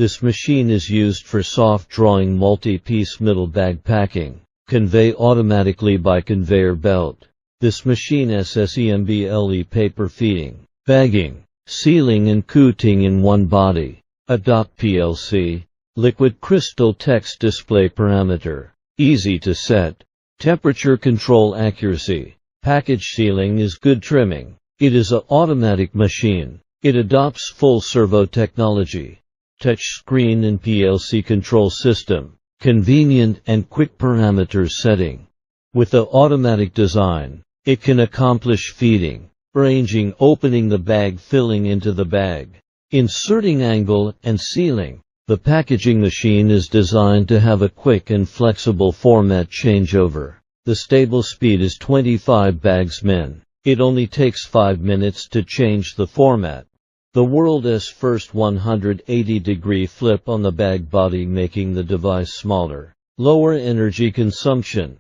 This machine is used for soft drawing multi-piece middle bag packing. Convey automatically by conveyor belt. This machine assembly paper feeding, bagging, sealing and coating in one body. Adopt PLC. Liquid crystal text display parameter. Easy to set. Temperature control accuracy. Package sealing is good trimming. It is an automatic machine. It adopts full servo technology. Touch screen and PLC control system. Convenient and quick parameters setting. With the automatic design, it can accomplish feeding, arranging, opening the bag, filling into the bag, inserting angle, and sealing. The packaging machine is designed to have a quick and flexible format changeover. The stable speed is 25 bags min. It only takes 5 minutes to change the format. The world's first 180-degree flip on the bag body, making the device smaller, lower energy consumption,